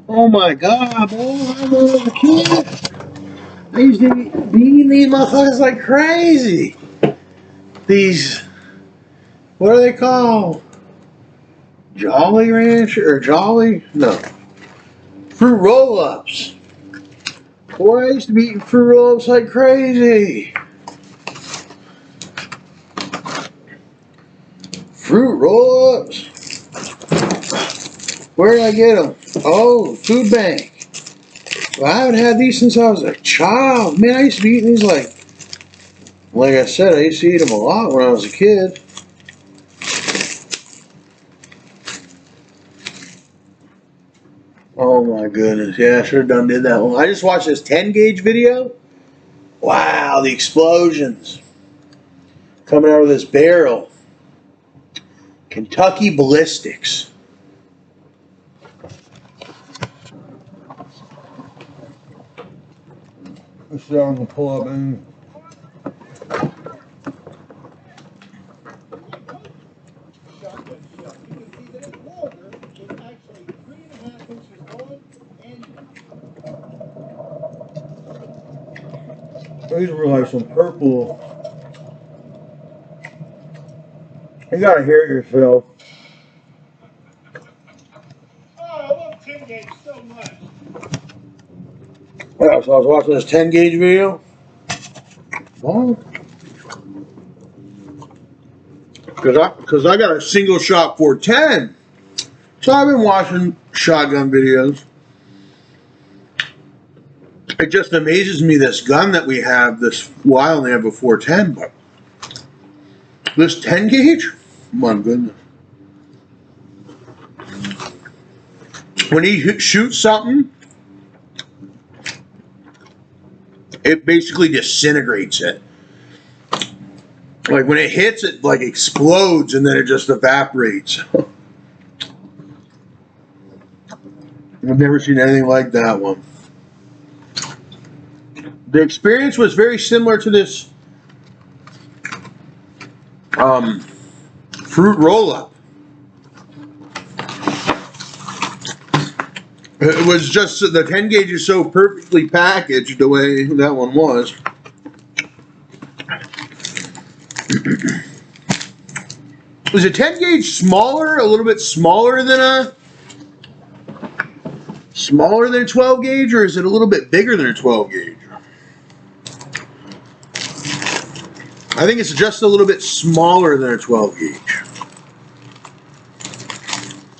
Oh my god, boy, I remember as a kid, I used to be eating these motherfuckers like crazy. These, what are they called? Jolly Rancher, or Jolly? No. Fruit roll-ups. Boy, I used to be eating fruit roll-ups like crazy. Fruit roll-ups. Where did I get them? Oh, food bank. Well, I haven't had these since I was a child. Man, I used to be eating these like I said, I used to eat them a lot when I was a kid. Oh my goodness, yeah, I should have done did that one. I just watched this 10 gauge video. Wow, the explosions coming out of this barrel. Kentucky ballistics. Let's see if I can pull up in. These were like some purple. You gotta hear it yourself. Oh, I love 10 gauge so much. Yeah, so I was watching this 10 gauge video. Oh. Because I got a single shot 410. So I've been watching shotgun videos. It just amazes me, this gun that we have, well, I only have a 410, but this 10 gauge, my goodness. When he shoots something, it basically disintegrates it. Like when it hits, it like explodes and then it just evaporates. I've never seen anything like that one. The experience was very similar to this fruit roll-up. It was just the 10 gauge is so perfectly packaged the way that one was. Was a 10 gauge smaller, a little bit smaller than a 12 gauge, or is it a little bit bigger than a 12 gauge? I think it's just a little bit smaller than a 12 gauge.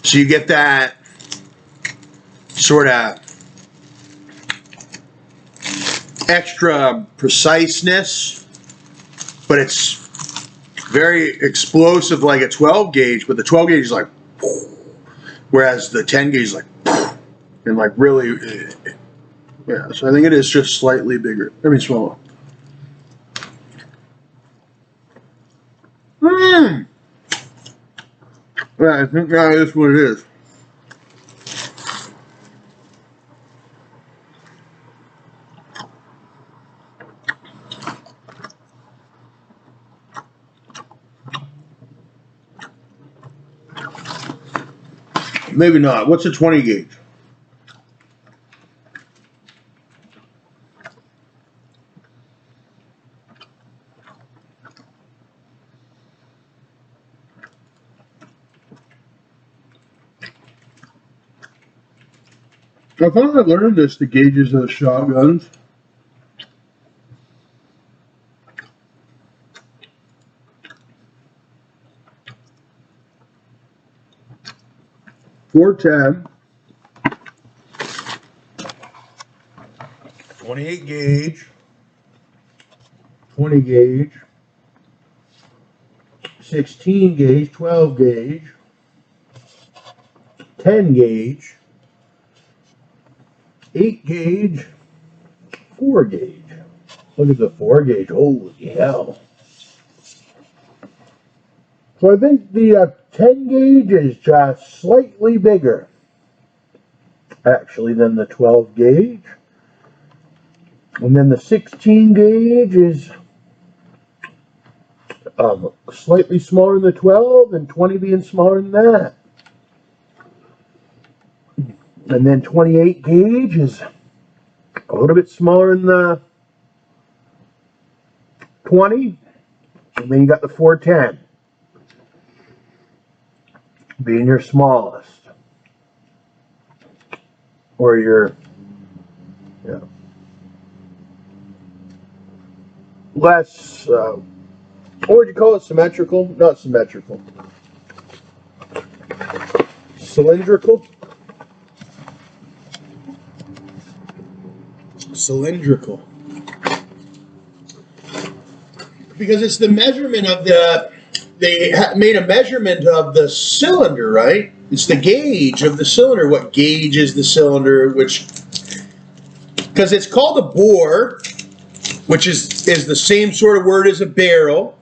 So you get that sort of extra preciseness, but it's very explosive like a 12 gauge, but the 12 gauge is like, whereas the 10 gauge is like, and like really, yeah, so I think it is just slightly bigger. I mean, smaller. Yeah, I think that is what it is. Maybe not. What's a 20 gauge? I thought I learned this, the gauges of the shotguns. .410, 28 gauge, 20 gauge, 16 gauge, 12 gauge, 10 gauge, 8 gauge, 4 gauge. Look at the 4 gauge. Holy hell. So I think the 10 gauge is just slightly bigger, actually, than the 12 gauge. And then the 16 gauge is slightly smaller than the 12, and 20 being smaller than that. And then 28 gauge is a little bit smaller than the 20. And then you got the 410 being your smallest. Or your, yeah, less, what would you call it? Symmetrical? Not symmetrical. Cylindrical? Cylindrical. Because it's the measurement of the, they made a measurement of the cylinder, right? It's the gauge of the cylinder. What gauge is the cylinder? Which, because it's called a bore, which is the same sort of word as a barrel,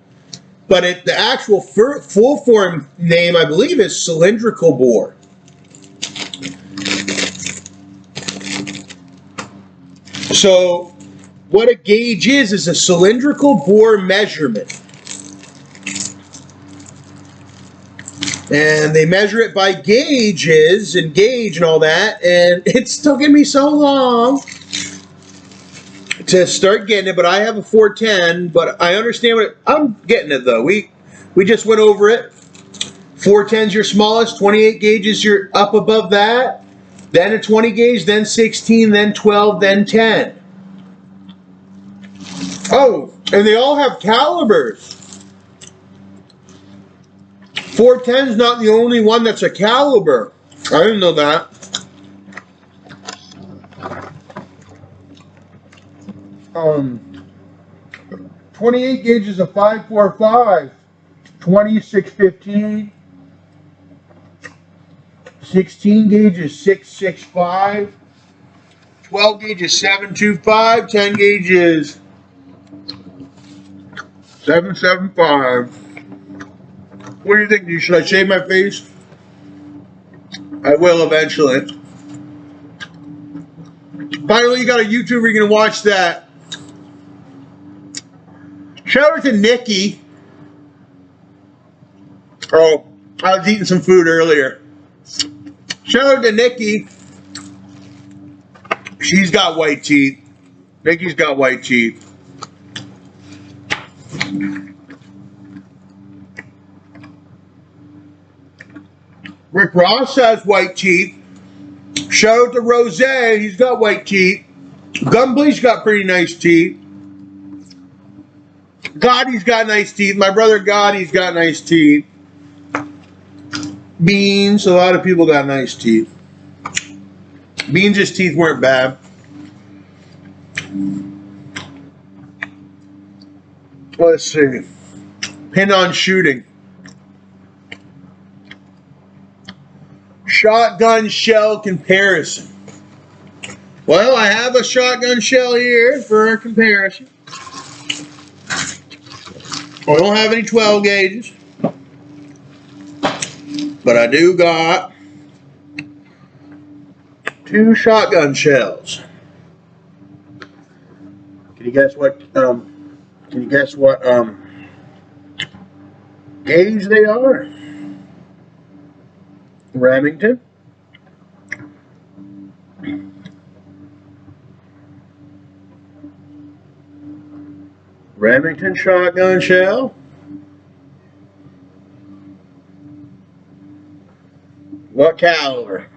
but the actual full form name, I believe, is cylindrical bore. So what a gauge is a cylindrical bore measurement. And they measure it by gauges and gauge and all that, and it's taken me so long to start getting it, but I have a 410, but I understand what I'm getting it though. We just went over it. 410's your smallest, 28 gauge is your up above that, then a 20 gauge, then 16, then 12, then 10. Oh, and they all have calibers. 410's not the only one that's a caliber. I didn't know that. Um, 28 gauge is a 545, 20 615, 16 gauge is 665, 12 gauge is 725, 10 gauge is 775. What do you think? Should I shave my face? I will eventually. Finally, you got a YouTuber you're going to watch that. Shout out to Nikki. Oh, I was eating some food earlier. Shout out to Nikki. She's got white teeth. Nikki's got white teeth. Rick Ross has white teeth. Shout out to Rose. He's got white teeth. Gunbleach's got pretty nice teeth. Gotti's got nice teeth. My brother Gotti's got nice teeth. Beans, a lot of people got nice teeth. Beans' teeth weren't bad. Let's see. Pin on shooting. Shotgun shell comparison. Well, I have a shotgun shell here for a comparison. I don't have any 12 gauges, but I do got 2 shotgun shells. Can you guess what? Gauge they are? Remington. Remington shotgun shell. What caliber?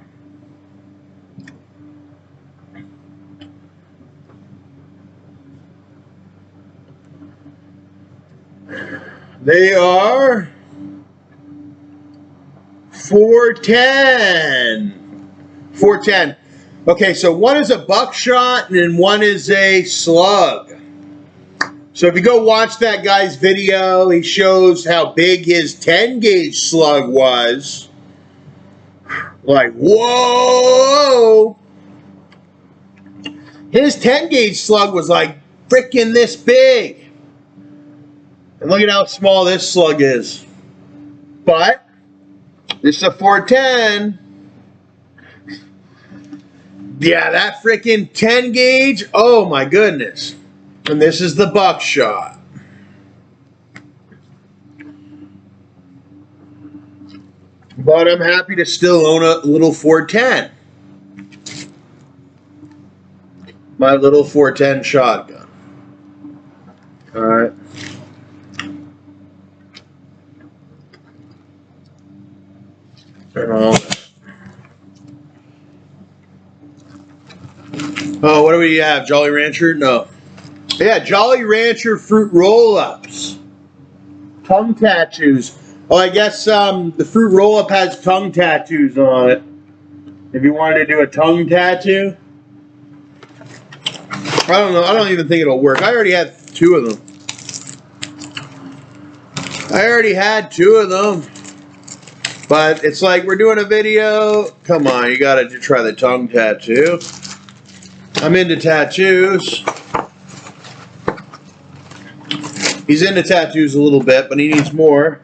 They are 410. 410. Okay, so one is a buckshot and one is a slug. So if you go watch that guy's video, he shows how big his 10 gauge slug was. Like, whoa! His 10 gauge slug was like freaking this big. And look at how small this slug is. But this is a 410. Yeah, that freaking 10 gauge. Oh my goodness. And this is the buckshot. But I'm happy to still own a little 410. my little 410 shotgun. All right. Oh, what do we have? Jolly Rancher? No. Yeah, Jolly Rancher fruit roll-ups. Tongue tattoos. Oh, I guess the fruit roll-up has tongue tattoos on it. If you wanted to do a tongue tattoo. I don't know. I don't even think it'll work. I already had 2 of them. But it's like we're doing a video. Come on, you gotta try the tongue tattoo. I'm into tattoos. He's into tattoos a little bit, but he needs more.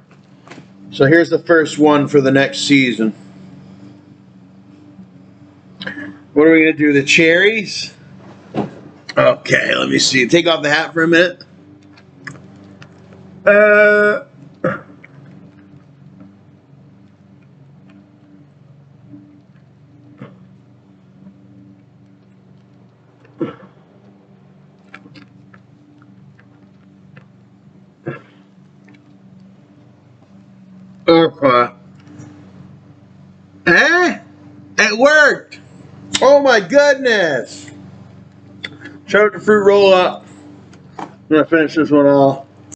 So here's the first one for the next season. What are we gonna do? The cherries? Okay, let me see. Take off the hat for a minute. Okay. It worked! Oh my goodness! Show it the fruit roll up. I'm gonna finish this one off.